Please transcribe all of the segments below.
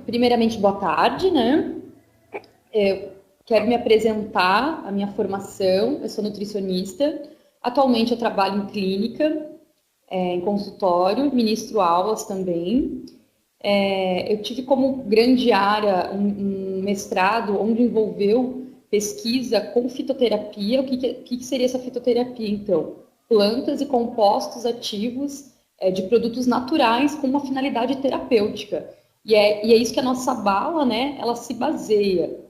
Primeiramente, boa tarde, né? Quero me apresentar, a minha formação, eu sou nutricionista. Atualmente eu trabalho em clínica, em consultório, ministro aulas também. Eu tive como grande área um mestrado onde envolveu pesquisa com fitoterapia. O que seria essa fitoterapia, então? Plantas e compostos ativos de produtos naturais com uma finalidade terapêutica. E é isso que a nossa bala, né, ela se baseia.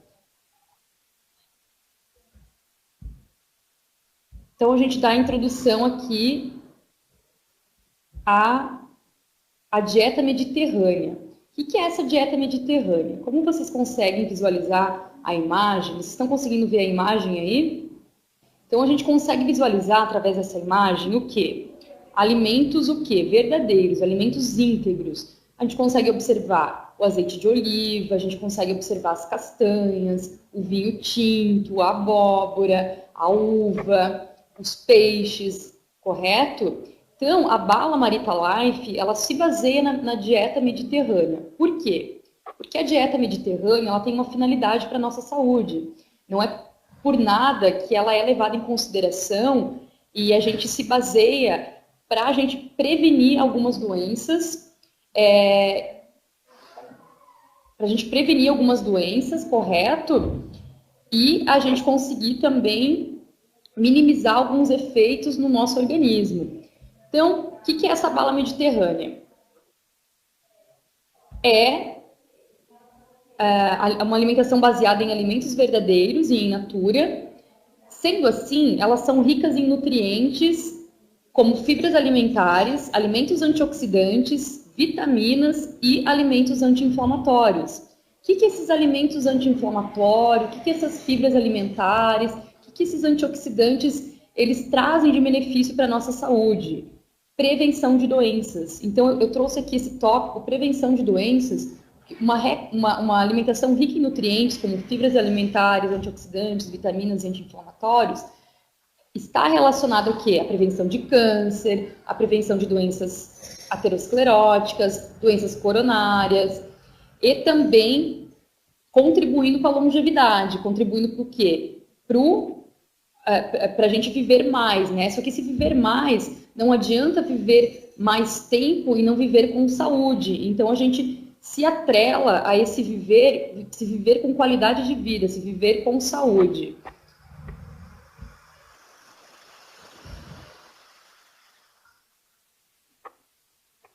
Então, a gente dá a introdução aqui à, à dieta mediterrânea. O que é essa dieta mediterrânea? Como vocês conseguem visualizar a imagem? Vocês estão conseguindo ver a imagem aí? Então, a gente consegue visualizar através dessa imagem o quê? Alimentos o quê? Verdadeiros, alimentos íntegros. A gente consegue observar o azeite de oliva, a gente consegue observar as castanhas, o vinho tinto, a abóbora, a uva, os peixes, correto? Então, a Bala Marita Life, ela se baseia na dieta mediterrânea. Por quê? Porque a dieta mediterrânea, ela tem uma finalidade para a nossa saúde. Não é por nada que ela é levada em consideração e a gente se baseia para a gente prevenir algumas doenças, para a gente prevenir algumas doenças, correto? E a gente conseguir também minimizar alguns efeitos no nosso organismo. Então, o que é essa bala mediterrânea? É uma alimentação baseada em alimentos verdadeiros e em natura. Sendo assim, elas são ricas em nutrientes como fibras alimentares, alimentos antioxidantes, vitaminas e alimentos anti-inflamatórios. O que esses alimentos anti-inflamatórios, o que essas fibras alimentares, o que esses antioxidantes eles trazem de benefício para a nossa saúde? Prevenção de doenças. Então, eu trouxe aqui esse tópico, prevenção de doenças, uma alimentação rica em nutrientes, como fibras alimentares, antioxidantes, vitaminas e anti-inflamatórios, está relacionado ao quê? A prevenção de câncer, a prevenção de doenças ateroscleróticas, doenças coronárias, e também contribuindo para a longevidade, contribuindo para o quê? Para a gente viver mais, né? Só que se viver mais, não adianta viver mais tempo e não viver com saúde. Então a gente se atrela a esse viver, se viver com qualidade de vida, se viver com saúde.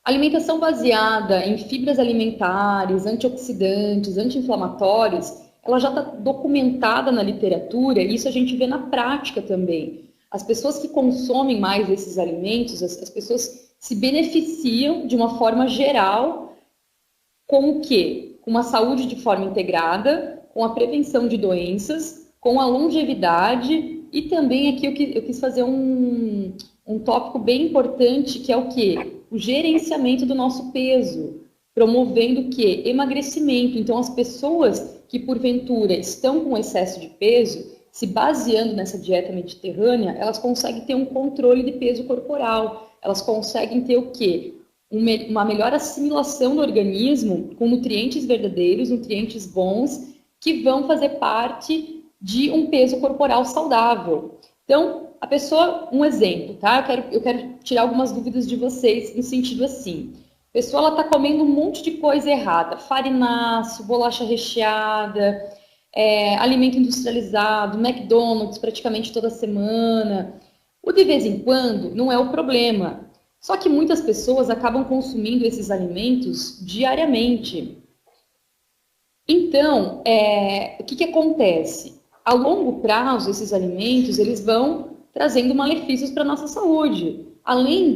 Alimentação baseada em fibras alimentares, antioxidantes, anti-inflamatórios, ela já está documentada na literatura e isso a gente vê na prática também. As pessoas que consomem mais esses alimentos, as pessoas se beneficiam de uma forma geral com o quê? Com uma saúde de forma integrada, com a prevenção de doenças, com a longevidade e também aqui eu quis fazer um tópico bem importante que é o quê? O gerenciamento do nosso peso, promovendo o quê? Emagrecimento. Então, as pessoas que porventura estão com excesso de peso, se baseando nessa dieta mediterrânea, elas conseguem ter um controle de peso corporal, elas conseguem ter o quê? Uma melhor assimilação do organismo com nutrientes verdadeiros, nutrientes bons, que vão fazer parte de um peso corporal saudável. Então, a pessoa, um exemplo, tá? Eu quero tirar algumas dúvidas de vocês no sentido assim. A pessoa ela está comendo um monte de coisa errada, farinaço, bolacha recheada, alimento industrializado, McDonald's praticamente toda semana. O de vez em quando não é o problema. Só que muitas pessoas acabam consumindo esses alimentos diariamente. Então, o que acontece? A longo prazo, esses alimentos eles vão trazendo malefícios para a nossa saúde. Além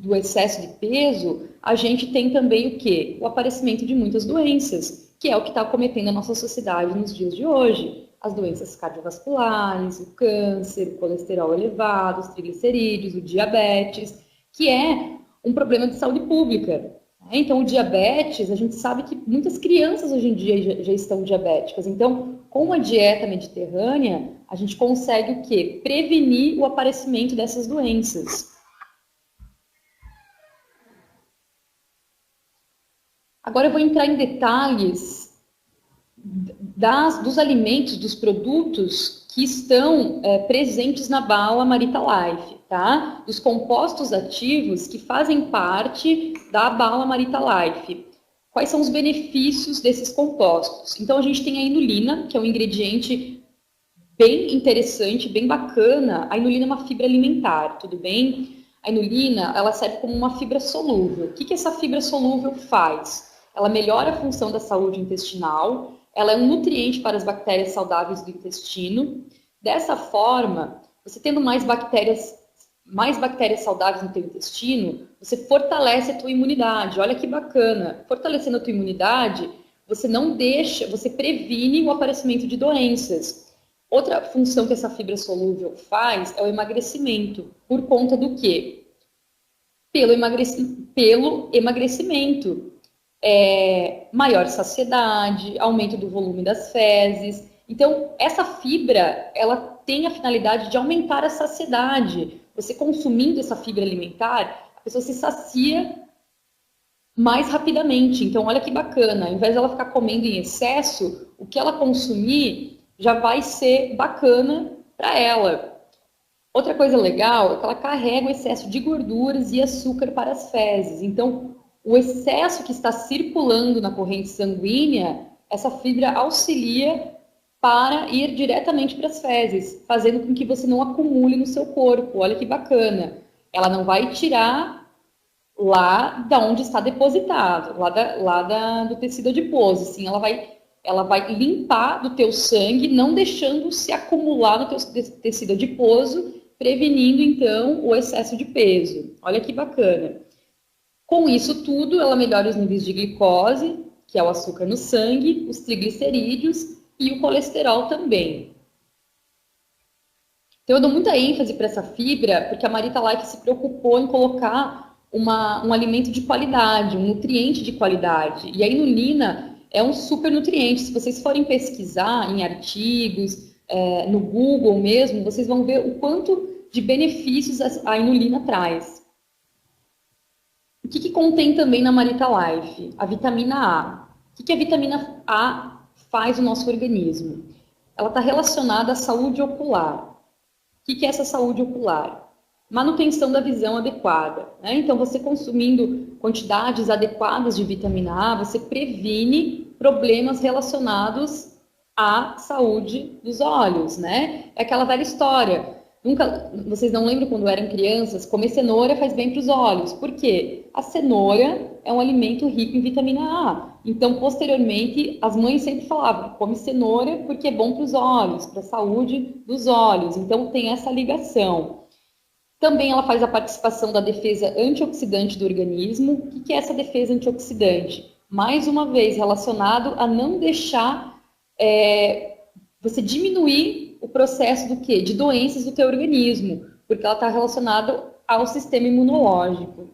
do excesso de peso, a gente tem também o quê? O aparecimento de muitas doenças, que é o que está acometendo a nossa sociedade nos dias de hoje. As doenças cardiovasculares, o câncer, o colesterol elevado, os triglicerídeos, o diabetes, que é um problema de saúde pública. Então, o diabetes, a gente sabe que muitas crianças hoje em dia já estão diabéticas. Então, com a dieta mediterrânea, a gente consegue o quê? Prevenir o aparecimento dessas doenças. Agora eu vou entrar em detalhes dos alimentos, dos produtos que estão presentes na bala Marita Life, tá? Dos compostos ativos que fazem parte da bala Marita Life. Quais são os benefícios desses compostos? Então, a gente tem a inulina, que é um ingrediente bem interessante, bem bacana. A inulina é uma fibra alimentar, tudo bem? A inulina, ela serve como uma fibra solúvel. O que essa fibra solúvel faz? Ela melhora a função da saúde intestinal, ela é um nutriente para as bactérias saudáveis do intestino. Dessa forma, você tendo mais bactérias saudáveis no teu intestino, você fortalece a tua imunidade. Olha que bacana. Fortalecendo a tua imunidade, você previne o aparecimento de doenças. Outra função que essa fibra solúvel faz é o emagrecimento. Por conta do quê? Pelo emagrecimento. Maior saciedade, aumento do volume das fezes. Então, essa fibra, ela tem a finalidade de aumentar a saciedade. Você consumindo essa fibra alimentar, a pessoa se sacia mais rapidamente. Então, olha que bacana. Ao invés dela ficar comendo em excesso, o que ela consumir já vai ser bacana para ela. Outra coisa legal é que ela carrega o excesso de gorduras e açúcar para as fezes. Então, o excesso que está circulando na corrente sanguínea, essa fibra auxilia para ir diretamente para as fezes, fazendo com que você não acumule no seu corpo. Olha que bacana. Ela não vai tirar lá da onde está depositado, do tecido adiposo. Sim, ela vai limpar do teu sangue, não deixando se acumular no teu tecido adiposo, prevenindo, então, o excesso de peso. Olha que bacana. Com isso tudo, ela melhora os níveis de glicose, que é o açúcar no sangue, os triglicerídeos e o colesterol também. Então, eu dou muita ênfase para essa fibra, porque a Marita Life se preocupou em colocar um alimento de qualidade, um nutriente de qualidade. E a inulina é um super nutriente. Se vocês forem pesquisar em artigos, no Google mesmo, vocês vão ver o quanto de benefícios a inulina traz. O que contém também na Marita Life? A vitamina A. O que a vitamina A faz no nosso organismo? Ela está relacionada à saúde ocular. O que é essa saúde ocular? Manutenção da visão adequada. Né? Então, você consumindo quantidades adequadas de vitamina A, você previne problemas relacionados à saúde dos olhos. Né? É aquela velha história. Vocês não lembram quando eram crianças? Comer cenoura faz bem para os olhos. Por quê? A cenoura é um alimento rico em vitamina A. Então, posteriormente, as mães sempre falavam, come cenoura porque é bom para os olhos, para a saúde dos olhos. Então, tem essa ligação. Também ela faz a participação da defesa antioxidante do organismo. O que é essa defesa antioxidante? Mais uma vez, relacionado a não deixar você diminuir o processo do quê? De doenças do teu organismo, porque ela está relacionada ao sistema imunológico.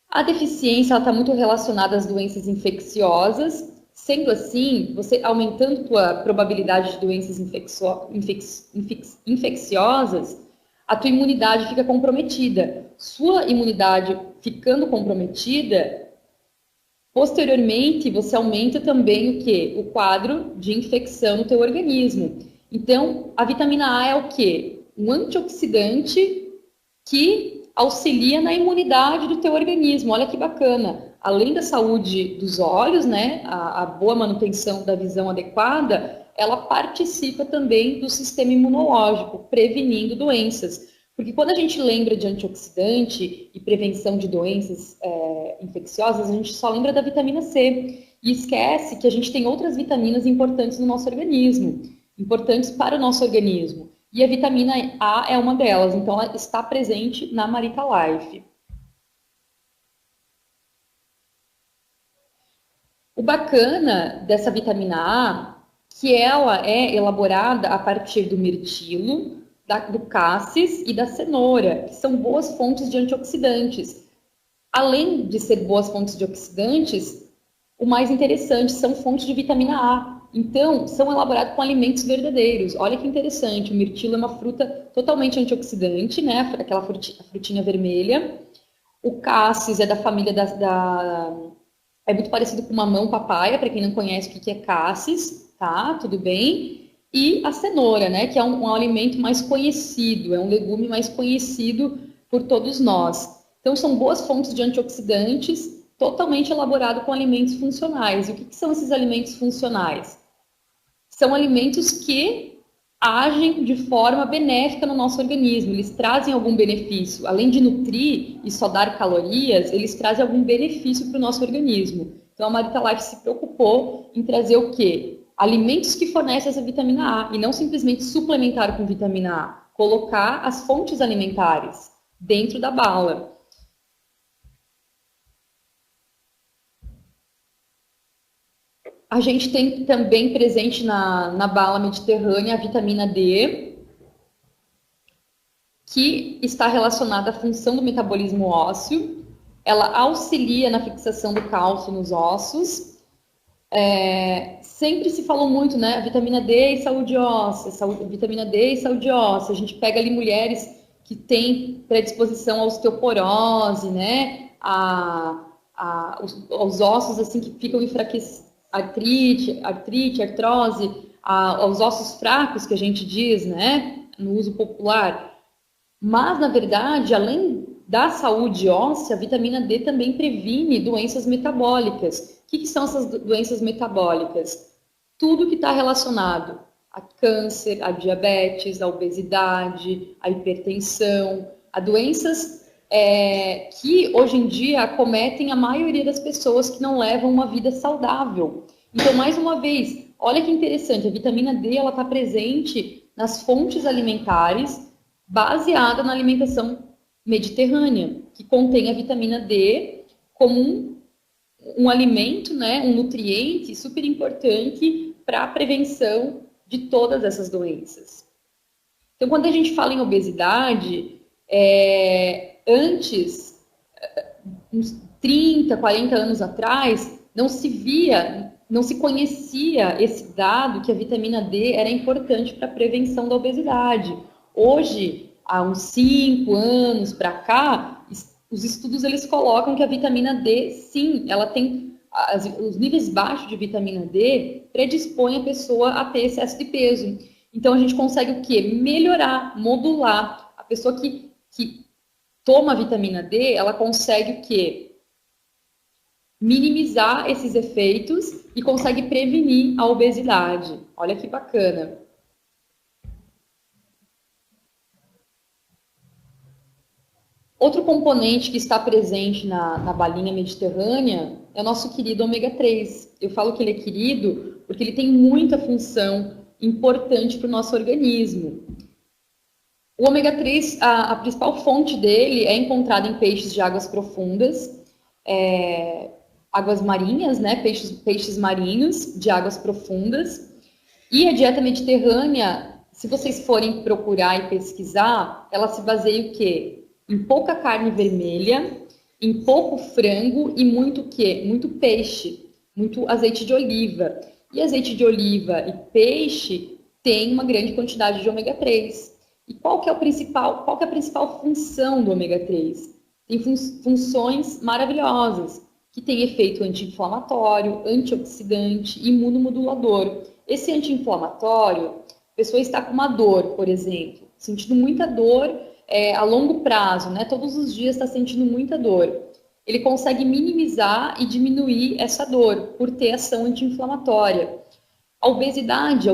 A deficiência está muito relacionada às doenças infecciosas, sendo assim, você aumentando a tua probabilidade de doenças infecciosas, a tua imunidade fica comprometida. Sua imunidade ficando comprometida, posteriormente, você aumenta também o quê? O quadro de infecção no teu organismo. Então, a vitamina A é o quê? Um antioxidante que auxilia na imunidade do teu organismo. Olha que bacana. Além da saúde dos olhos, né, a boa manutenção da visão adequada, ela participa também do sistema imunológico, prevenindo doenças. Porque quando a gente lembra de antioxidante e prevenção de doenças infecciosas, a gente só lembra da vitamina C e esquece que a gente tem outras vitaminas importantes no nosso organismo, importantes para o nosso organismo. E a vitamina A é uma delas, então ela está presente na Marita Life. O bacana dessa vitamina A, que ela é elaborada a partir do mirtilo, do cassis e da cenoura, que são boas fontes de antioxidantes. Além de ser boas fontes de oxidantes, o mais interessante são fontes de vitamina A. Então, são elaborados com alimentos verdadeiros. Olha que interessante, o mirtilo é uma fruta totalmente antioxidante, né? Aquela frutinha vermelha. O cassis é da família é muito parecido com mamão papaya, para quem não conhece o que é cassis, tá? Tudo bem? E a cenoura, né? Que é um alimento mais conhecido, é um legume mais conhecido por todos nós. Então, são boas fontes de antioxidantes, totalmente elaborado com alimentos funcionais. E o que são esses alimentos funcionais? São alimentos que agem de forma benéfica no nosso organismo, eles trazem algum benefício. Além de nutrir e só dar calorias, eles trazem algum benefício para o nosso organismo. Então, a Marita Life se preocupou em trazer o quê? Alimentos que fornecem essa vitamina A, e não simplesmente suplementar com vitamina A. Colocar as fontes alimentares dentro da bala. A gente tem também presente na bala mediterrânea a vitamina D, que está relacionada à função do metabolismo ósseo. Ela auxilia na fixação do cálcio nos ossos. Sempre se falou muito, né? Vitamina D e saúde óssea, vitamina D e saúde óssea. A gente pega ali mulheres que têm predisposição à osteoporose, né? Os ossos assim que ficam enfraquecidos, artrite, artrose, aos ossos fracos que a gente diz, né? No uso popular. Mas, na verdade, além da saúde óssea, a vitamina D também previne doenças metabólicas. O que são essas doenças metabólicas? Tudo que está relacionado a câncer, a diabetes, a obesidade, a hipertensão, a doenças que hoje em dia acometem a maioria das pessoas que não levam uma vida saudável. Então, mais uma vez, olha que interessante, a vitamina D ela está presente nas fontes alimentares, baseada na alimentação mediterrânea, que contém a vitamina D como um alimento, né, um nutriente super importante para a prevenção de todas essas doenças. Então, quando a gente fala em obesidade, antes, uns 30, 40 anos atrás, não se conhecia esse dado que a vitamina D era importante para a prevenção da obesidade. Hoje, há uns 5 anos para cá, os estudos eles colocam que a vitamina D, sim, ela tem os níveis baixos de vitamina D predispõem a pessoa a ter excesso de peso. Então a gente consegue o quê? Melhorar, modular. A pessoa que toma vitamina D, ela consegue o quê? Minimizar esses efeitos e consegue prevenir a obesidade. Olha que bacana. Outro componente que está presente na balinha mediterrânea é o nosso querido ômega 3. Eu falo que ele é querido porque ele tem muita função importante para o nosso organismo. O ômega 3, a principal fonte dele é encontrada em peixes de águas profundas, águas marinhas, né? Peixes marinhos de águas profundas. E a dieta mediterrânea, se vocês forem procurar e pesquisar, ela se baseia em quê? Em pouca carne vermelha, em pouco frango e muito o quê? Muito peixe, muito azeite de oliva. E azeite de oliva e peixe tem uma grande quantidade de ômega 3. E qual que é a principal função do ômega 3? Tem funções maravilhosas, que tem efeito anti-inflamatório, antioxidante, imunomodulador. Esse anti-inflamatório, a pessoa está com uma dor, por exemplo, sentindo muita dor a longo prazo, né? Todos os dias está sentindo muita dor. Ele consegue minimizar e diminuir essa dor por ter ação anti-inflamatória. A obesidade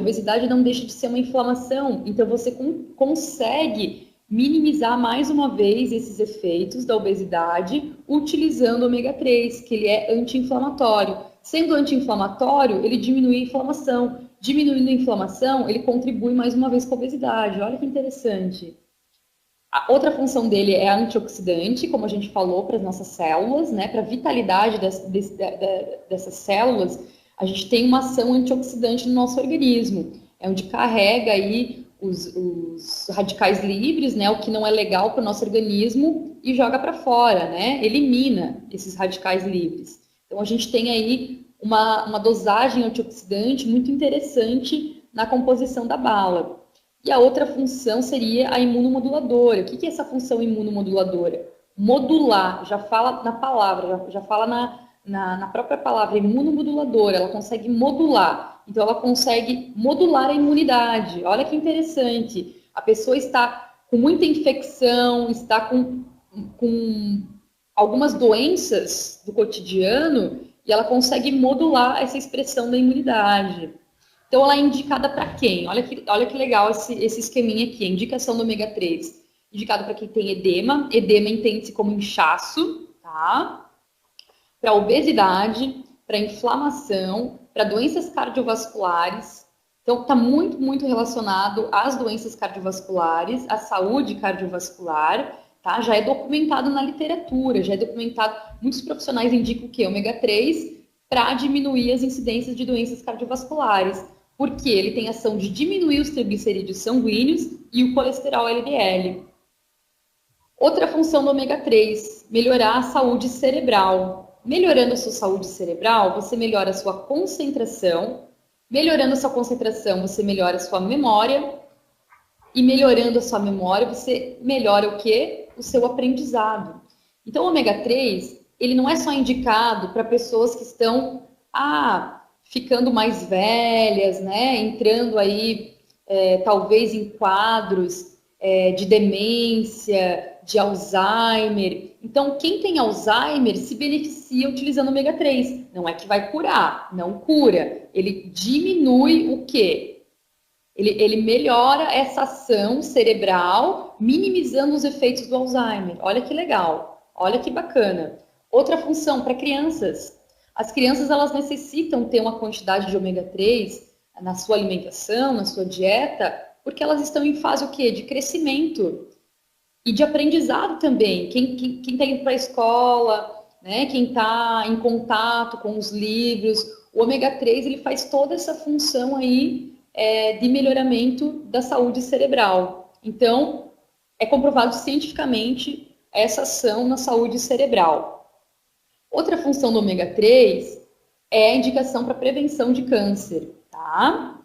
não deixa de ser uma inflamação, então você consegue minimizar mais uma vez esses efeitos da obesidade utilizando o ômega 3, que ele é anti-inflamatório. Sendo anti-inflamatório, ele diminui a inflamação. Diminuindo a inflamação, ele contribui mais uma vez com a obesidade. Olha que interessante. A outra função dele é antioxidante, como a gente falou, para as nossas células, né? Para a vitalidade dessas células, a gente tem uma ação antioxidante no nosso organismo. É onde carrega aí os radicais livres, né? O que não é legal para o nosso organismo e joga para fora, né? Elimina esses radicais livres. Então a gente tem aí uma dosagem antioxidante muito interessante na composição da bala. E a outra função seria a imunomoduladora. O que é essa função imunomoduladora? modular, já fala na palavra, já fala na própria palavra, imunomoduladora, ela consegue modular. Então, ela consegue modular a imunidade. Olha que interessante. A pessoa está com muita infecção, está com algumas doenças do cotidiano e ela consegue modular essa expressão da imunidade. Então, ela é indicada para quem? Olha que legal esse esqueminha aqui. A indicação do ômega 3. Indicado para quem tem edema. Edema entende-se como inchaço, tá? Para obesidade, para inflamação, para doenças cardiovasculares. Então, está muito, muito relacionado às doenças cardiovasculares, à saúde cardiovascular, tá? Já é documentado na literatura, já é documentado. Muitos profissionais indicam o quê? Ômega 3 para diminuir as incidências de doenças cardiovasculares, porque ele tem ação de diminuir os triglicerídeos sanguíneos e o colesterol LDL. Outra função do ômega 3, melhorar a saúde cerebral. Melhorando a sua saúde cerebral, você melhora a sua concentração. Melhorando a sua concentração, você melhora a sua memória. E melhorando a sua memória, você melhora o quê? O seu aprendizado. Então, o ômega 3, ele não é só indicado para pessoas que estão ficando mais velhas, né? Entrando aí, talvez em quadros de demência, de Alzheimer. Então, quem tem Alzheimer se beneficia utilizando o ômega 3. Não é que vai curar, não cura. Ele diminui o quê? Ele melhora essa ação cerebral, minimizando os efeitos do Alzheimer. Olha que legal, olha que bacana. Outra função para crianças. As crianças, elas necessitam ter uma quantidade de ômega 3 na sua alimentação, na sua dieta, porque elas estão em fase o quê? De crescimento e de aprendizado também. Quem está indo para a escola, né? Quem está em contato com os livros, o ômega 3 ele faz toda essa função aí de melhoramento da saúde cerebral. Então, é comprovado cientificamente essa ação na saúde cerebral. Outra função do ômega 3 é a indicação para prevenção de câncer, tá?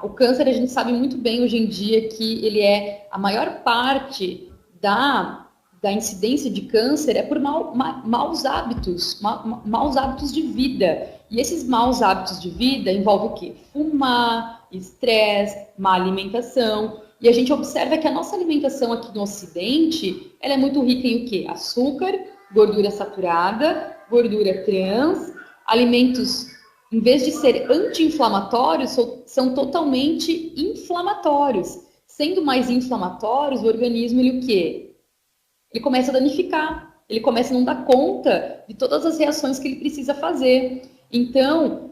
O câncer, a gente sabe muito bem hoje em dia que ele é a maior parte da incidência de câncer é por maus hábitos, maus hábitos de vida. E esses maus hábitos de vida envolvem o quê? Fumar, estresse, má alimentação. E a gente observa que a nossa alimentação aqui no Ocidente, ela é muito rica em o quê? Açúcar, gordura saturada, gordura trans, alimentos, em vez de ser anti-inflamatórios, são totalmente inflamatórios. Sendo mais inflamatórios, o organismo, ele o quê? Ele começa a danificar, ele começa a não dar conta de todas as reações que ele precisa fazer. Então,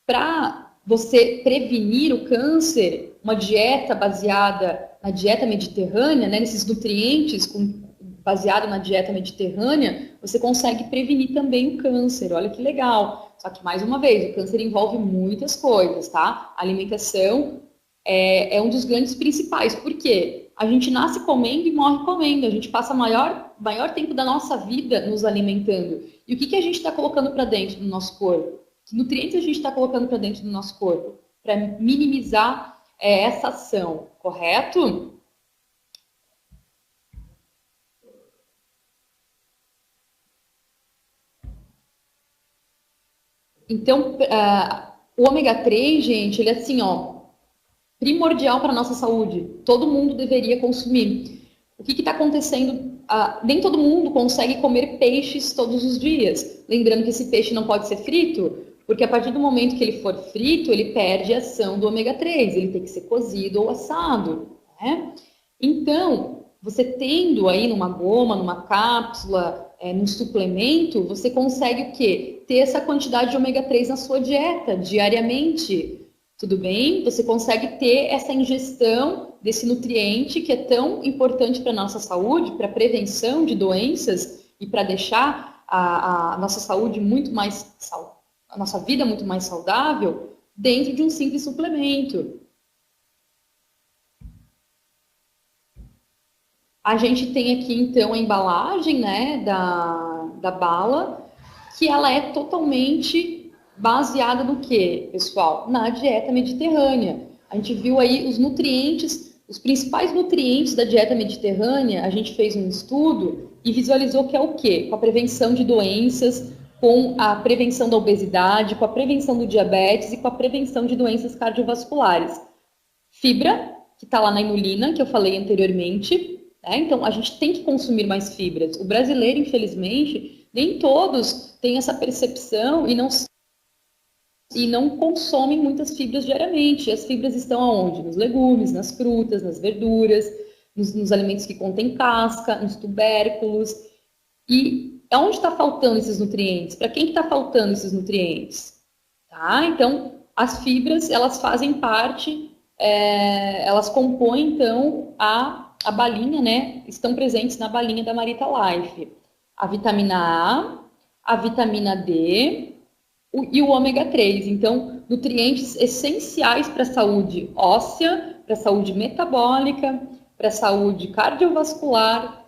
para você prevenir o câncer, uma dieta baseada na dieta mediterrânea, né, nesses nutrientes baseado na dieta mediterrânea, você consegue prevenir também o câncer. Olha que legal. Só que, mais uma vez, o câncer envolve muitas coisas, tá? A alimentação é um dos grandes principais. Por quê? A gente nasce comendo e morre comendo. A gente passa maior tempo da nossa vida nos alimentando. E o que a gente está colocando para dentro do nosso corpo? Que nutrientes a gente está colocando para dentro do nosso corpo? Para minimizar essa ação, correto? Então, o ômega 3, gente, ele é assim, ó, primordial para a nossa saúde. Todo mundo deveria consumir. O que está acontecendo? Nem todo mundo consegue comer peixes todos os dias. Lembrando que esse peixe não pode ser frito, porque a partir do momento que ele for frito, ele perde a ação do ômega 3. Ele tem que ser cozido ou assado, né? Então, você tendo aí numa goma, numa cápsula, num suplemento, você consegue o quê? Ter essa quantidade de ômega 3 na sua dieta, diariamente. Tudo bem? Você consegue ter essa ingestão desse nutriente que é tão importante para a nossa saúde, para a prevenção de doenças e para deixar a nossa saúde muito mais a nossa vida muito mais saudável dentro de um simples suplemento. A gente tem aqui, então, a embalagem, né, da bala, que ela é totalmente baseada no quê, pessoal? Na dieta mediterrânea. A gente viu aí os nutrientes Os principais nutrientes da dieta mediterrânea, a gente fez um estudo e visualizou que é o quê? Com a prevenção de doenças, com a prevenção da obesidade, com a prevenção do diabetes e com a prevenção de doenças cardiovasculares. Fibra, que está lá na inulina, que eu falei anteriormente, né? Então, a gente tem que consumir mais fibras. O brasileiro, infelizmente, nem todos têm essa percepção e não consomem muitas fibras diariamente. E as fibras estão aonde? Nos legumes, nas frutas, nas verduras, nos alimentos que contêm casca, nos tubérculos. E onde está faltando esses nutrientes? Para quem está faltando esses nutrientes? Tá? Então, as fibras, elas fazem parte, elas compõem, então, a balinha, né? Estão presentes na balinha da Marita Life. A vitamina A vitamina D e o ômega 3. Então, nutrientes essenciais para a saúde óssea, para a saúde metabólica, para a saúde cardiovascular.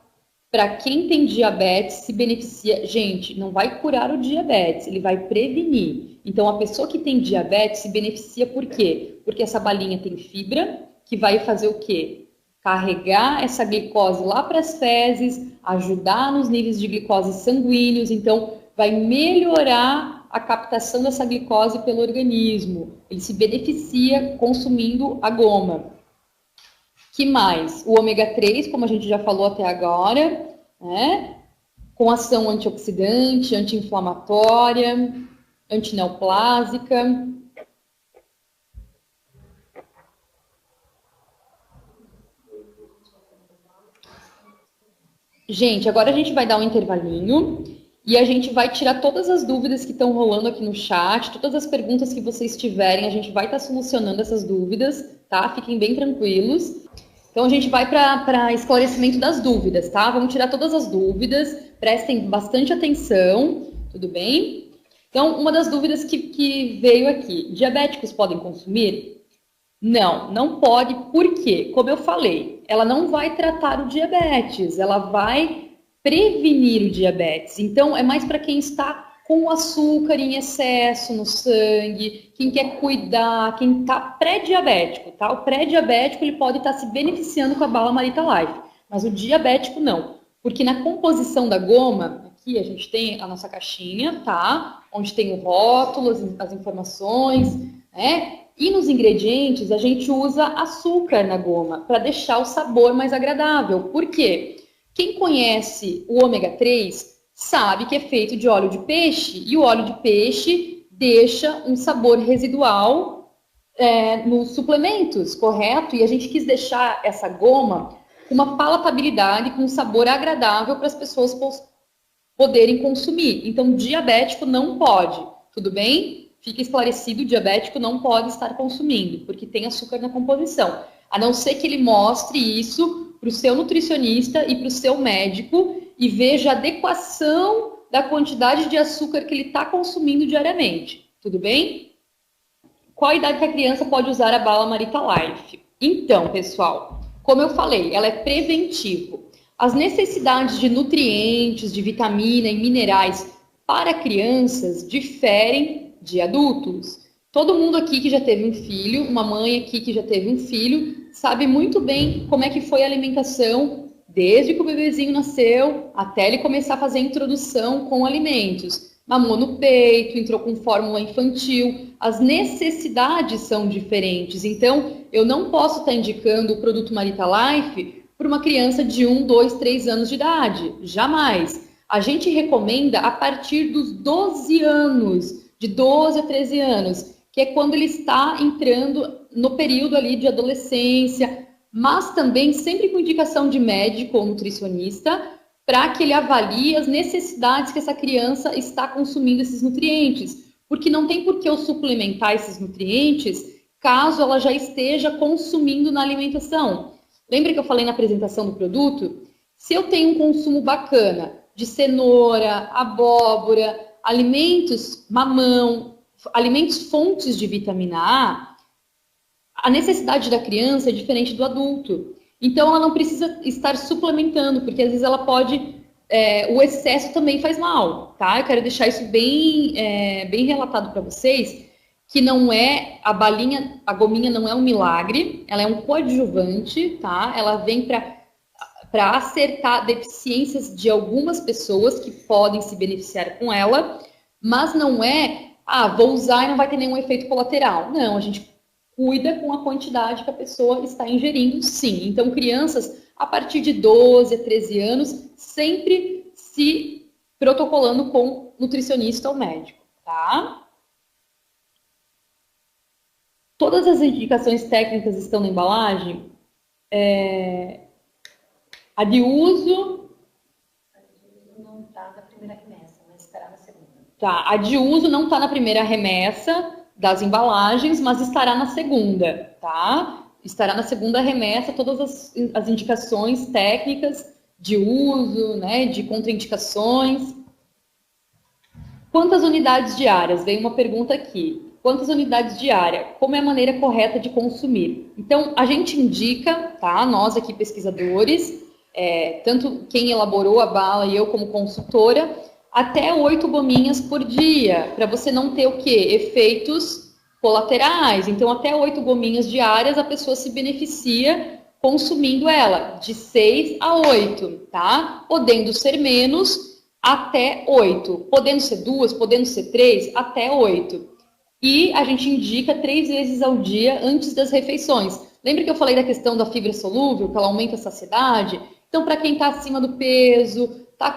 Para quem tem diabetes, se beneficia. Gente, não vai curar o diabetes, ele vai prevenir. Então, a pessoa que tem diabetes se beneficia por quê? Porque essa balinha tem fibra, que vai fazer o quê? Carregar essa glicose lá para as fezes, ajudar nos níveis de glicose sanguíneos. Então, vai melhorar a captação dessa glicose pelo organismo. Ele se beneficia consumindo a goma. Que mais? O ômega 3, como a gente já falou até agora, né? Com ação antioxidante, anti-inflamatória, antineoplásica. Gente, agora a gente vai dar um intervalinho e a gente vai tirar todas as dúvidas que estão rolando aqui no chat, todas as perguntas que vocês tiverem, a gente vai estar solucionando essas dúvidas, tá? Fiquem bem tranquilos. Então, a gente vai para esclarecimento das dúvidas, tá? Vamos tirar todas as dúvidas, prestem bastante atenção, tudo bem? Então, uma das dúvidas que veio aqui, diabéticos podem consumir? Não, não pode, por quê? Como eu falei, ela não vai tratar o diabetes, ela vai prevenir o diabetes. Então, é mais para quem está com o açúcar em excesso no sangue, quem quer cuidar, quem está pré-diabético, tá? O pré-diabético ele pode estar se beneficiando com a bala Marita Life, mas o diabético não, porque na composição da goma, aqui a gente tem a nossa caixinha, tá? Onde tem o rótulo, as informações, né? E nos ingredientes a gente usa açúcar na goma para deixar o sabor mais agradável. Por quê? Quem conhece o ômega 3 sabe que é feito de óleo de peixe e o óleo de peixe deixa um sabor residual nos suplementos, correto? E a gente quis deixar essa goma com uma palatabilidade, com um sabor agradável para as pessoas poderem consumir. Então, diabético não pode, tudo bem? Fica esclarecido, o diabético não pode estar consumindo, porque tem açúcar na composição. A não ser que ele mostre isso para o seu nutricionista e para o seu médico e veja a adequação da quantidade de açúcar que ele está consumindo diariamente. Tudo bem? Qual a idade que a criança pode usar a bala Marita Life? Então, pessoal, como eu falei, ela é preventivo. As necessidades de nutrientes, de vitamina e minerais para crianças diferem de adultos. Todo mundo aqui que já teve um filho, uma mãe aqui que já teve um filho, sabe muito bem como é que foi a alimentação desde que o bebezinho nasceu até ele começar a fazer a introdução com alimentos. Mamou no peito, entrou com fórmula infantil. As necessidades são diferentes. Então, eu não posso estar indicando o produto Marita Life para uma criança de 1, 2, 3 anos de idade. Jamais. A gente recomenda a partir dos 12 anos, de 12 a 13 anos, que é quando ele está entrando no período ali de adolescência, mas também sempre com indicação de médico ou nutricionista, para que ele avalie as necessidades que essa criança está consumindo esses nutrientes. Porque não tem por que eu suplementar esses nutrientes caso ela já esteja consumindo na alimentação. Lembra que eu falei na apresentação do produto? Se eu tenho um consumo bacana de cenoura, abóbora, alimentos, mamão, alimentos fontes de vitamina A necessidade da criança é diferente do adulto. Então, ela não precisa estar suplementando, porque às vezes ela pode... o excesso também faz mal, tá? Eu quero deixar isso bem relatado para vocês, que não é, a gominha não é um milagre, ela é um coadjuvante, tá? Ela vem para acertar deficiências de algumas pessoas que podem se beneficiar com ela, mas não é, vou usar e não vai ter nenhum efeito colateral. Não, a gente cuida com a quantidade que a pessoa está ingerindo, sim. Então, crianças a partir de 12 a 13 anos, sempre se protocolando com nutricionista ou médico, tá? Todas as indicações técnicas estão na embalagem. A de uso... Não está na primeira remessa, mas estará na segunda. Tá, a de uso não está na primeira remessa das embalagens, mas estará na segunda, tá? Estará na segunda remessa todas as indicações técnicas de uso, né, de contraindicações. Quantas unidades diárias? Veio uma pergunta aqui. Quantas unidades diárias? Como é a maneira correta de consumir? Então, a gente indica, tá? Nós aqui pesquisadores, tanto quem elaborou a bala e eu como consultora, até 8 gominhas por dia, para você não ter o quê? Efeitos colaterais. Então, até 8 gominhas diárias a pessoa se beneficia consumindo ela, de 6 a 8, tá? Podendo ser menos, até 8. Podendo ser 2, podendo ser 3, até 8. E a gente indica 3 vezes ao dia antes das refeições. Lembra que eu falei da questão da fibra solúvel, que ela aumenta a saciedade? Então, para quem está acima do peso, está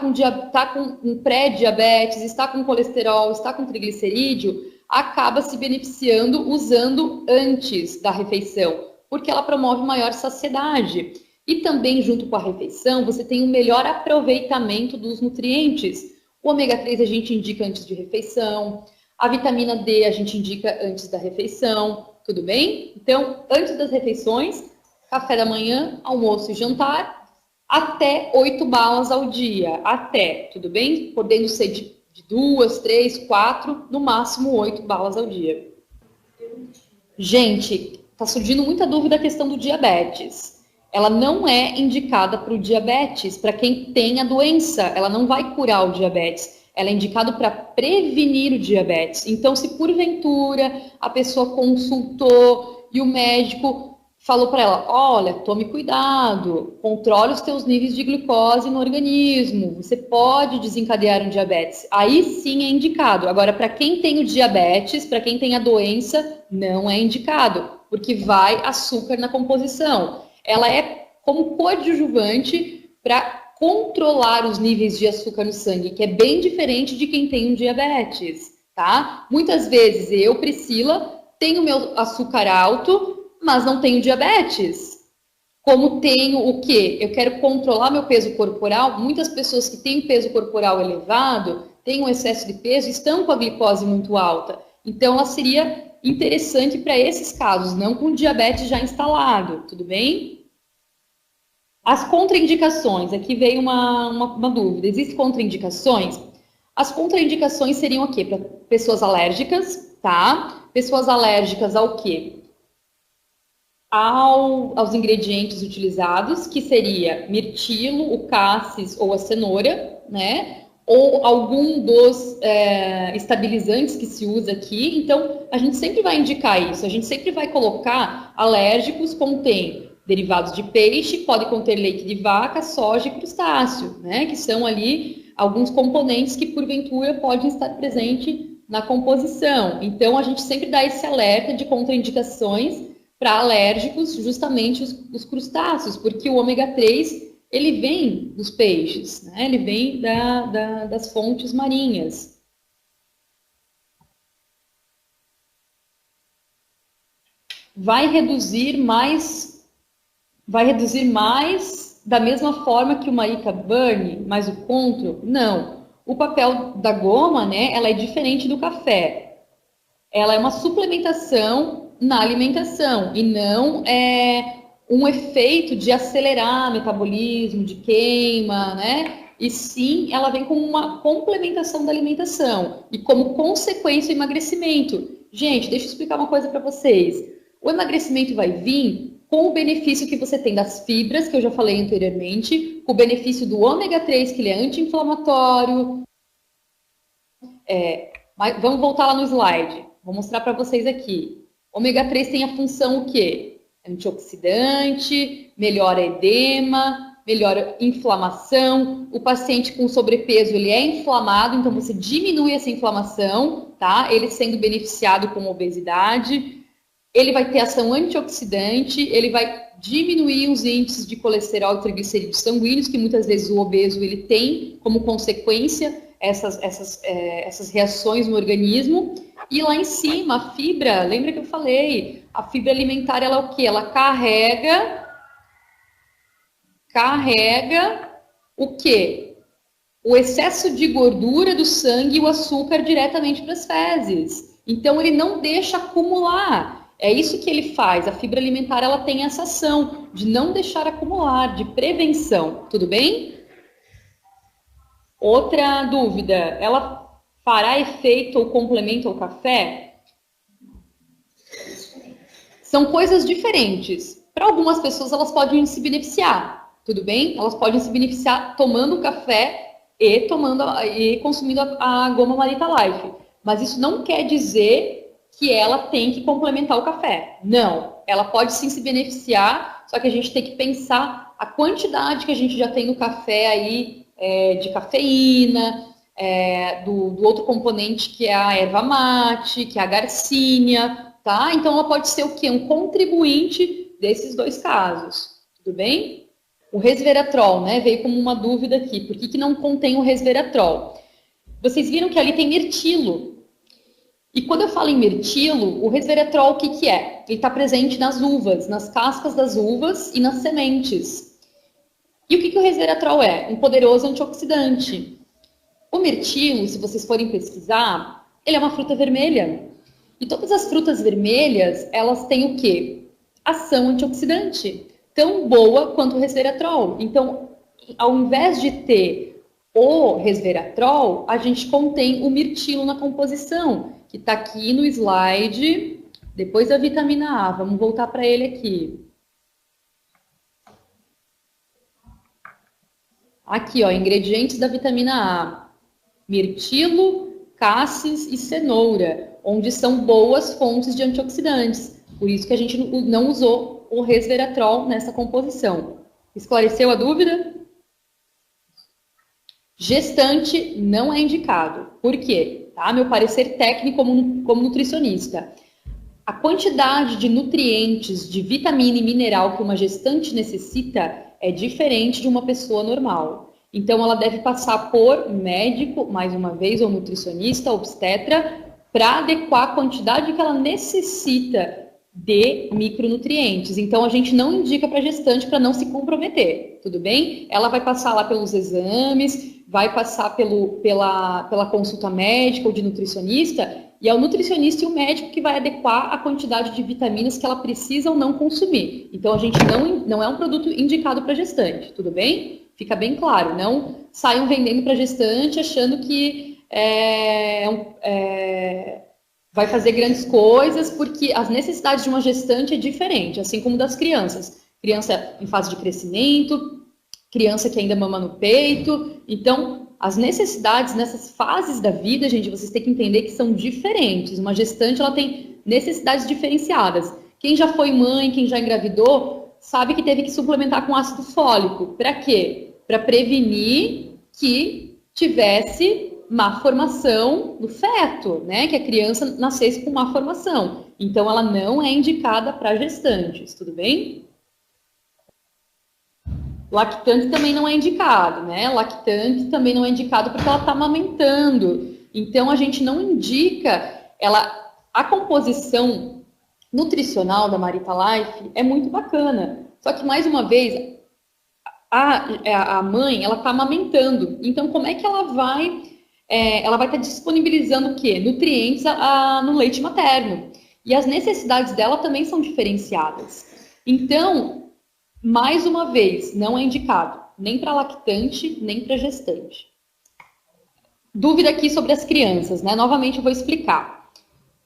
com um pré-diabetes, está com colesterol, está com triglicerídeo, acaba se beneficiando usando antes da refeição, porque ela promove maior saciedade. E também, junto com a refeição, você tem um melhor aproveitamento dos nutrientes. O ômega 3 a gente indica antes de refeição, a vitamina D a gente indica antes da refeição, tudo bem? Então, antes das refeições, café da manhã, almoço e jantar, até 8 balas ao dia, até, tudo bem? Podendo ser de 2, 3, 4, no máximo 8 balas ao dia. Gente, tá surgindo muita dúvida a questão do diabetes. Ela não é indicada para o diabetes, para quem tem a doença. Ela não vai curar o diabetes. Ela é indicada para prevenir o diabetes. Então, se porventura a pessoa consultou e o médico falou para ela, olha, tome cuidado, controle os teus níveis de glicose no organismo, você pode desencadear um diabetes. Aí sim é indicado. Agora, para quem tem o diabetes, para quem tem a doença, não é indicado, porque vai açúcar na composição. Ela é como coadjuvante para controlar os níveis de açúcar no sangue, que é bem diferente de quem tem um diabetes, tá? Muitas vezes eu, Priscila, tenho meu açúcar alto, mas não tenho diabetes. Como tenho o quê? Eu quero controlar meu peso corporal. Muitas pessoas que têm peso corporal elevado, têm um excesso de peso, estão com a glicose muito alta. Então, ela seria interessante para esses casos, não com diabetes já instalado, tudo bem? As contraindicações, aqui veio uma dúvida. Existem contraindicações? As contraindicações seriam o quê? Para pessoas alérgicas, tá? Pessoas alérgicas ao quê? Aos ingredientes utilizados, que seria mirtilo, o cassis ou a cenoura, né? Ou algum dos estabilizantes que se usa aqui. Então, a gente sempre vai indicar isso. A gente sempre vai colocar alérgicos, contém derivados de peixe, pode conter leite de vaca, soja e crustáceo, né? Que são ali alguns componentes que, porventura, podem estar presentes na composição. Então, a gente sempre dá esse alerta de contraindicações para alérgicos, justamente os crustáceos, porque o ômega 3, ele vem dos peixes, né? Ele vem das fontes marinhas. Vai reduzir mais da mesma forma que o Marika Burn, mais o Contro? Não. O papel da goma, né, ela é diferente do café. Ela é uma suplementação na alimentação e não é um efeito de acelerar metabolismo, de queima, né? E sim, ela vem como uma complementação da alimentação e como consequência o emagrecimento. Gente, deixa eu explicar uma coisa para vocês. O emagrecimento vai vir com o benefício que você tem das fibras, que eu já falei anteriormente, com o benefício do ômega 3, que ele é anti-inflamatório. Vamos voltar lá no slide. Vou mostrar para vocês aqui. Ômega 3 tem a função o quê? Antioxidante, melhora edema, melhora inflamação. O paciente com sobrepeso, ele é inflamado, então você diminui essa inflamação, tá? Ele sendo beneficiado com obesidade. Ele vai ter ação antioxidante, ele vai diminuir os índices de colesterol e triglicerídeos sanguíneos, que muitas vezes o obeso ele tem como consequência essas reações no organismo. E lá em cima, a fibra, lembra que eu falei? A fibra alimentar, ela é o quê? Ela carrega o quê? O excesso de gordura do sangue e o açúcar diretamente para as fezes. Então, ele não deixa acumular. É isso que ele faz. A fibra alimentar, ela tem essa ação de não deixar acumular, de prevenção. Tudo bem? Outra dúvida, ela fará efeito ou complemento ao café? São coisas diferentes. Para algumas pessoas, elas podem se beneficiar, tudo bem? Elas podem se beneficiar tomando café e consumindo a goma Marita Life. Mas isso não quer dizer que ela tem que complementar o café. Não, ela pode sim se beneficiar, só que a gente tem que pensar a quantidade que a gente já tem no café aí, de cafeína, do outro componente que é a erva mate, que é a garcínia, tá? Então ela pode ser o quê? Um contribuinte desses dois casos, tudo bem? O resveratrol, né? Veio como uma dúvida aqui, por que não contém o resveratrol? Vocês viram que ali tem mirtilo. E quando eu falo em mirtilo, o resveratrol, o que é? Ele está presente nas uvas, nas cascas das uvas e nas sementes. E o que o resveratrol é? Um poderoso antioxidante. O mirtilo, se vocês forem pesquisar, ele é uma fruta vermelha. E todas as frutas vermelhas, elas têm o quê? Ação antioxidante. Tão boa quanto o resveratrol. Então, ao invés de ter o resveratrol, a gente contém o mirtilo na composição, que está aqui no slide, depois da vitamina A. Vamos voltar para ele aqui. Aqui, ó, ingredientes da vitamina A. Mirtilo, cassis e cenoura, onde são boas fontes de antioxidantes. Por isso que a gente não usou o resveratrol nessa composição. Esclareceu a dúvida? Gestante não é indicado. Por quê? Tá? Meu parecer técnico como nutricionista. A quantidade de nutrientes, de vitamina e mineral que uma gestante necessita é diferente de uma pessoa normal. Então, ela deve passar por médico, mais uma vez, ou nutricionista, obstetra, para adequar a quantidade que ela necessita de micronutrientes. Então, a gente não indica para gestante para não se comprometer, tudo bem? Ela vai passar lá pelos exames, vai passar pela consulta médica ou de nutricionista, e é o nutricionista e o médico que vai adequar a quantidade de vitaminas que ela precisa ou não consumir. Então, a gente não é um produto indicado para gestante, tudo bem? Fica bem claro, não saiam vendendo para gestante achando que vai fazer grandes coisas, porque as necessidades de uma gestante é diferente, assim como das crianças. Criança em fase de crescimento, criança que ainda mama no peito. Então, as necessidades nessas fases da vida, gente, vocês têm que entender que são diferentes. Uma gestante, ela tem necessidades diferenciadas. Quem já foi mãe, quem já engravidou, sabe que teve que suplementar com ácido fólico. Para quê? Para prevenir que tivesse má formação do feto, né? Que a criança nascesse com má formação. Então, ela não é indicada para gestantes, tudo bem? Lactante também não é indicado, né? Lactante também não é indicado porque ela está amamentando. Então, a gente não indica a composição nutricional da Marita Life é muito bacana. Só que, mais uma vez, a mãe, ela está amamentando. Então, como é que ela vai estar disponibilizando o quê? Nutrientes no leite materno. E as necessidades dela também são diferenciadas. Então, mais uma vez, não é indicado nem para lactante, nem para gestante. Dúvida aqui sobre as crianças, né? Novamente eu vou explicar.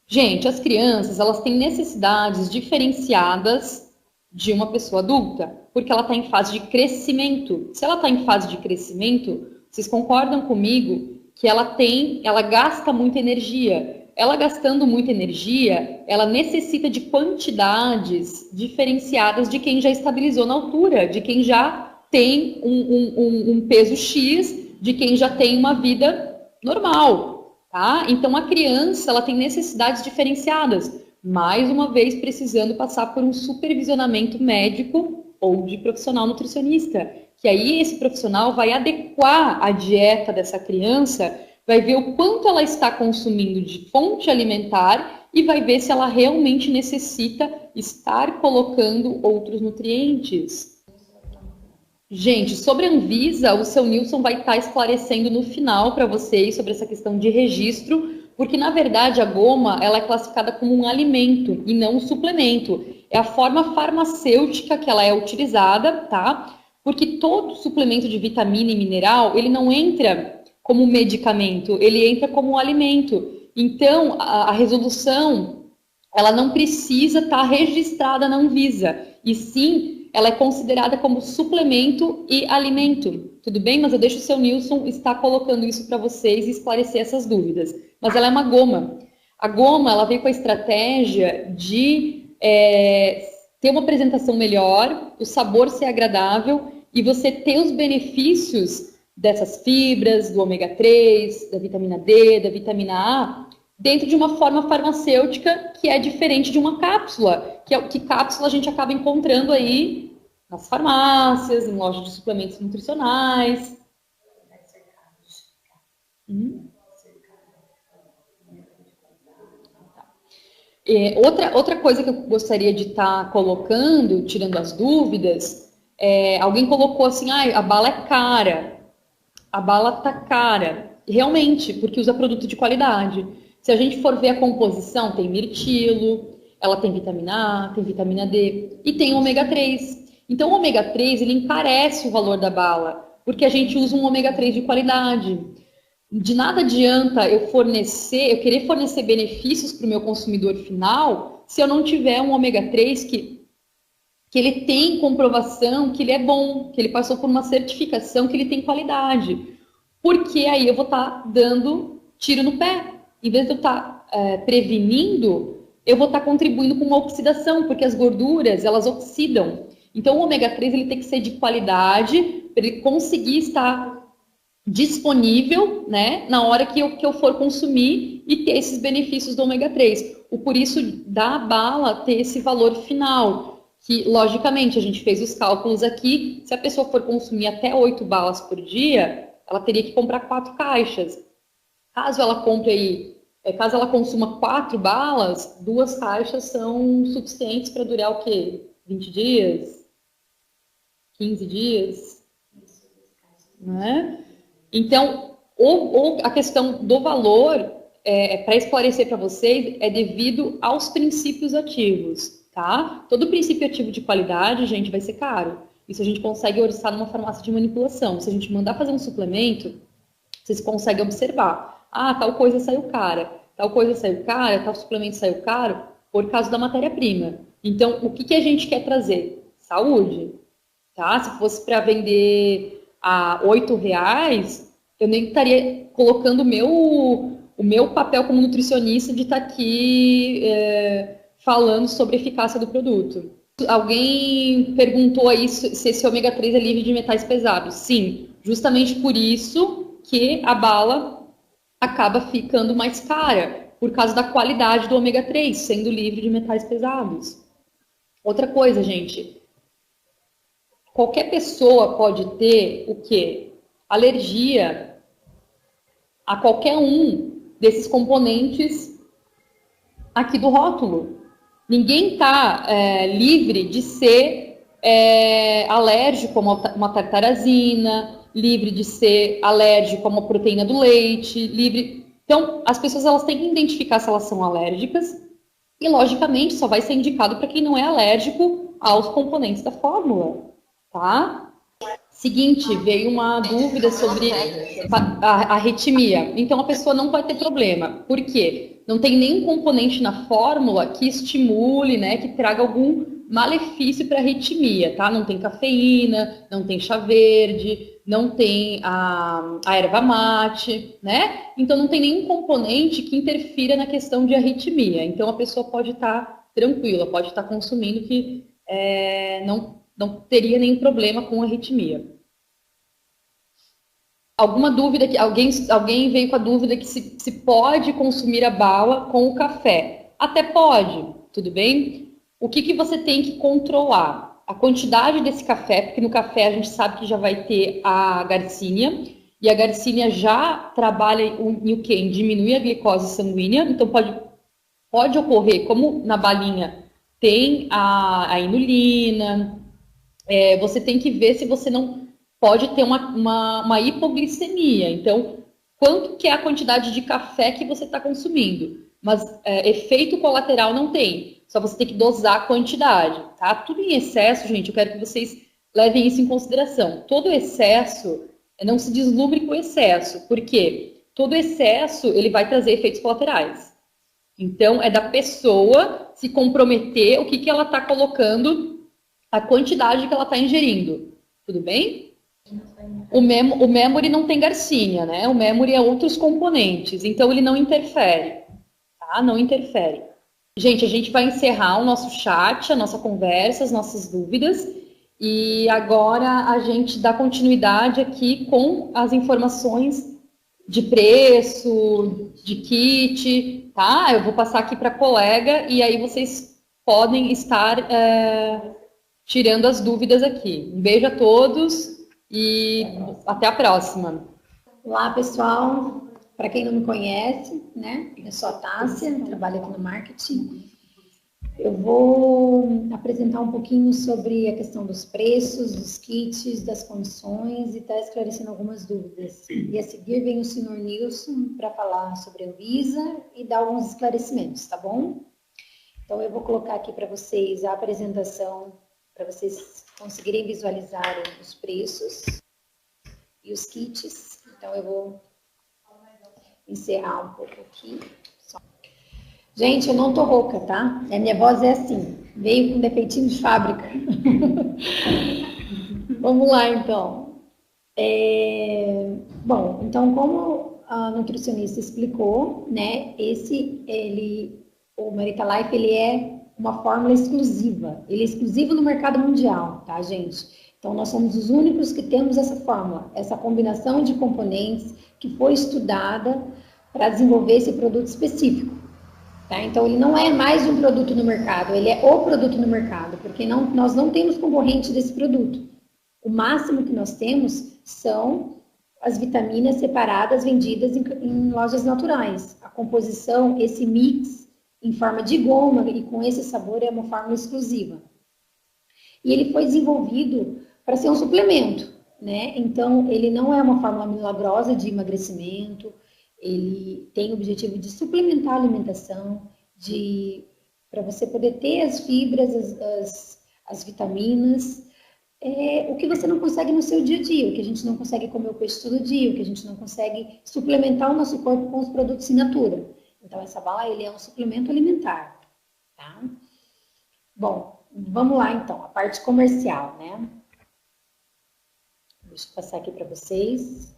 Gente, as crianças, elas têm necessidades diferenciadas de uma pessoa adulta, porque ela está em fase de crescimento. Se ela está em fase de crescimento, vocês concordam comigo que ela gasta muita energia. ela gastando muita energia, ela necessita de quantidades diferenciadas de quem já estabilizou na altura, de quem já tem um peso X, de quem já tem uma vida normal, tá? Então a criança, ela tem necessidades diferenciadas, mais uma vez precisando passar por um supervisionamento médico ou de profissional nutricionista, que aí esse profissional vai adequar a dieta dessa criança, vai ver o quanto ela está consumindo de fonte alimentar e vai ver se ela realmente necessita estar colocando outros nutrientes. Gente, sobre a Anvisa, o seu Nilson vai estar esclarecendo no final para vocês sobre essa questão de registro, porque na verdade a goma ela é classificada como um alimento e não um suplemento. É a forma farmacêutica que ela é utilizada, tá? Porque todo suplemento de vitamina e mineral, ele não entra como medicamento, ele entra como um alimento. Então, a resolução, ela não precisa estar registrada na Anvisa, e sim, ela é considerada como suplemento e alimento. Tudo bem? Mas eu deixo o seu Nilson estar colocando isso para vocês e esclarecer essas dúvidas. Mas ela é uma goma. A goma, ela veio com a estratégia de ter uma apresentação melhor, o sabor ser agradável e você ter os benefícios dessas fibras, do ômega 3, da vitamina D, da vitamina A, dentro de uma forma farmacêutica que é diferente de uma cápsula, que cápsula a gente acaba encontrando aí nas farmácias, em lojas de suplementos nutricionais. Outra coisa que eu gostaria de estar colocando, tirando as dúvidas, alguém colocou assim, a bala é cara. A bala tá cara, realmente, porque usa produto de qualidade. Se a gente for ver a composição, tem mirtilo, ela tem vitamina A, tem vitamina D e tem ômega 3. Então o ômega 3 ele encarece o valor da bala, porque a gente usa um ômega 3 de qualidade. De nada adianta eu querer fornecer benefícios para o meu consumidor final, se eu não tiver um ômega 3 que ele tem comprovação que ele é bom, que ele passou por uma certificação que ele tem qualidade. Porque aí eu vou estar dando tiro no pé. Em vez de eu estar prevenindo, eu vou estar contribuindo com uma oxidação, porque as gorduras, elas oxidam. Então o ômega 3 ele tem que ser de qualidade, para ele conseguir estar disponível, né, na hora que eu for consumir e ter esses benefícios do ômega 3. Por isso, da bala ter esse valor final, que, logicamente, a gente fez os cálculos aqui, se a pessoa for consumir até 8 balas por dia, ela teria que comprar 4 caixas. Caso ela compre aí, caso ela consuma 4 balas, 2 caixas são suficientes para durar o quê? 20 dias? 15 dias? Né? Então, a questão do valor, para esclarecer para vocês, é devido aos princípios ativos. Tá? Todo princípio ativo de qualidade, gente, vai ser caro. Isso a gente consegue orçar numa farmácia de manipulação. Se a gente mandar fazer um suplemento, vocês conseguem observar. Tal coisa saiu cara, tal coisa saiu cara, tal suplemento saiu caro por causa da matéria-prima. Então, o que a gente quer trazer? Saúde. Tá? Se fosse para vender a R$8, eu nem estaria colocando o meu papel como nutricionista de estar aqui falando sobre a eficácia do produto. Alguém perguntou aí se esse ômega 3 é livre de metais pesados. Sim, justamente por isso que a bala acaba ficando mais cara, por causa da qualidade do ômega 3, sendo livre de metais pesados. Outra coisa, gente, qualquer pessoa pode ter o quê? Alergia a qualquer um desses componentes aqui do rótulo. Ninguém está livre de ser alérgico a uma tartarazina, livre de ser alérgico a uma proteína do leite, livre... Então, as pessoas elas têm que identificar se elas são alérgicas e, logicamente, só vai ser indicado para quem não é alérgico aos componentes da fórmula, tá? Seguinte, veio uma dúvida sobre a arritmia. Então, a pessoa não vai ter problema. Por quê? Não tem nenhum componente na fórmula que estimule, né, que traga algum malefício para a arritmia, tá? Não tem cafeína, não tem chá verde, não tem a erva mate, né? Então não tem nenhum componente que interfira na questão de arritmia. Então a pessoa pode estar tranquila, pode estar consumindo que não teria nenhum problema com arritmia. Alguma dúvida que alguém veio com a dúvida que se pode consumir a bala com o café? Até pode, tudo bem? O que você tem que controlar? A quantidade desse café, porque no café a gente sabe que já vai ter a garcínia, e a garcínia já trabalha em o quê? Em diminuir a glicose sanguínea, então pode ocorrer, como na balinha tem a inulina, você tem que ver se você não pode ter uma hipoglicemia. Então, quanto que é a quantidade de café que você está consumindo? Mas efeito colateral não tem. Só você tem que dosar a quantidade, tá? Tudo em excesso, gente, eu quero que vocês levem isso em consideração. Todo excesso, não se deslumbre com excesso. Por quê? Todo excesso, ele vai trazer efeitos colaterais. Então, é da pessoa se comprometer o que ela está colocando, a quantidade que ela está ingerindo. Tudo bem? O memory não tem garcínia, né? O memory é outros componentes, então ele não interfere, tá? Não interfere. Gente, a gente vai encerrar o nosso chat, a nossa conversa, as nossas dúvidas, e agora a gente dá continuidade aqui com as informações de preço, de kit, tá? Eu vou passar aqui para a colega e aí vocês podem estar tirando as dúvidas aqui. Um beijo a todos e até a próxima. Olá, pessoal. Para quem não me conhece, né? Eu sou a Tássia, trabalho aqui no marketing. Eu vou apresentar um pouquinho sobre a questão dos preços, dos kits, das condições e estar esclarecendo algumas dúvidas. E a seguir vem o senhor Nilson para falar sobre a Anvisa e dar alguns esclarecimentos, tá bom? Então eu vou colocar aqui para vocês a apresentação, para vocês conseguirem visualizar os preços e os kits. Então eu vou encerrar um pouco aqui. Gente, eu não tô rouca, tá? A minha voz é assim, veio com defeitinho de fábrica. Vamos lá, então. Bom, então, como a nutricionista explicou, né, o Marita Life, ele é uma fórmula exclusiva. Ele é exclusivo no mercado mundial, tá, gente? Então, nós somos os únicos que temos essa fórmula, essa combinação de componentes que foi estudada para desenvolver esse produto específico. Tá? Então, ele não é mais um produto no mercado, ele é o produto no mercado, porque nós não temos concorrente desse produto. O máximo que nós temos são as vitaminas separadas vendidas em lojas naturais. A composição, esse mix em forma de goma e com esse sabor é uma fórmula exclusiva. E ele foi desenvolvido para ser um suplemento, né? Então, ele não é uma fórmula milagrosa de emagrecimento. Ele tem o objetivo de suplementar a alimentação, para você poder ter as fibras, as vitaminas, o que você não consegue no seu dia a dia, o que a gente não consegue comer o peixe todo dia, o que a gente não consegue suplementar o nosso corpo com os produtos in natura. Então, essa bala, ele é um suplemento alimentar, tá? Bom, vamos lá então, a parte comercial, né? Deixa eu passar aqui para vocês.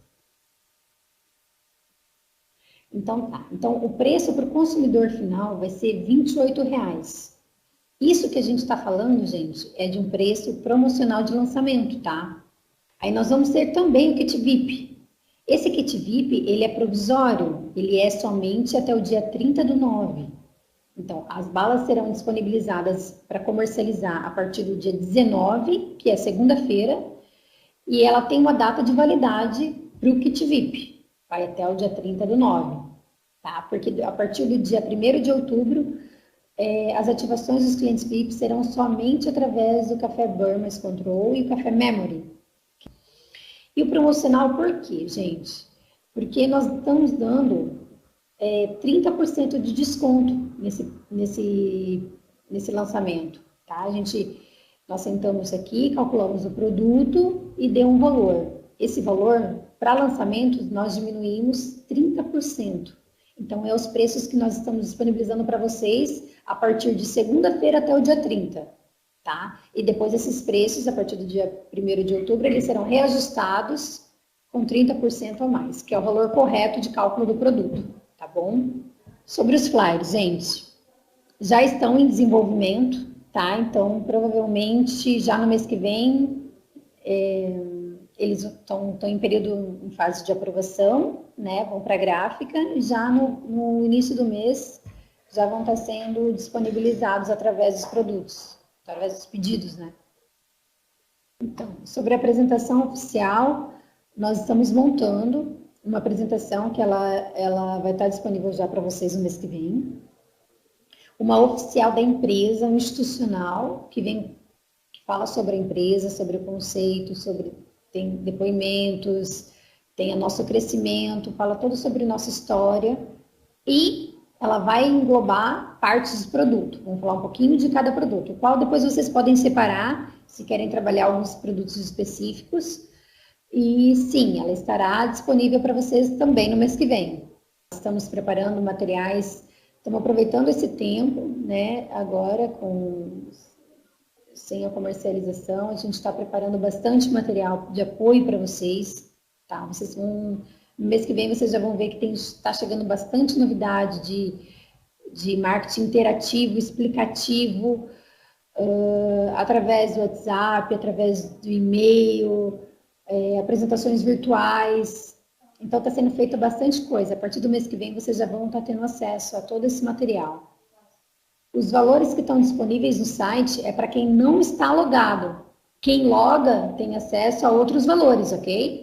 Então tá, então o preço para o consumidor final vai ser R$ 28,00. Isso que a gente está falando, gente, é de um preço promocional de lançamento, tá? Aí nós vamos ter também o kit VIP. Esse kit VIP, ele é provisório, ele é somente até o dia 30/9. Então, as balas serão disponibilizadas para comercializar a partir do dia 19, que é segunda-feira, e ela tem uma data de validade para o kit VIP. Vai até o dia 30/9, tá? Porque a partir do dia 1º de outubro, as ativações dos clientes VIP serão somente através do café Burmese Control e o café Memory. E o promocional por quê, gente? Porque nós estamos dando 30% de desconto nesse lançamento, tá? Nós sentamos aqui, calculamos o produto e deu um valor. Esse valor, para lançamentos, nós diminuímos 30%. Então, é os preços que nós estamos disponibilizando para vocês a partir de segunda-feira até o dia 30. tá? E depois esses preços, a partir do dia 1º de outubro, eles serão reajustados com 30% a mais, que é o valor correto de cálculo do produto, tá bom? Sobre os flyers, gente, já estão em desenvolvimento, tá? Então, provavelmente, já no mês que vem, eles estão em período, em fase de aprovação, né? Vão para a gráfica, e já no início do mês, já vão estar sendo disponibilizados através dos produtos, através dos pedidos, né? Então, sobre a apresentação oficial, nós estamos montando uma apresentação que ela vai estar disponível já para vocês no mês que vem. Uma oficial da empresa, um institucional, que fala sobre a empresa, sobre o conceito, tem depoimentos, tem o nosso crescimento, fala todo sobre nossa história e ela vai englobar partes do produto. Vamos falar um pouquinho de cada produto, o qual depois vocês podem separar, se querem trabalhar alguns produtos específicos. E sim, ela estará disponível para vocês também no mês que vem. Estamos preparando materiais, estamos aproveitando esse tempo, né, agora sem a comercialização, a gente está preparando bastante material de apoio para vocês, tá? No mês que vem vocês já vão ver que está chegando bastante novidade de marketing interativo, explicativo, através do WhatsApp, através do e-mail, apresentações virtuais. Então está sendo feita bastante coisa. A partir do mês que vem vocês já vão estar tendo acesso a todo esse material. Os valores que estão disponíveis no site é para quem não está logado. Quem loga tem acesso a outros valores, ok?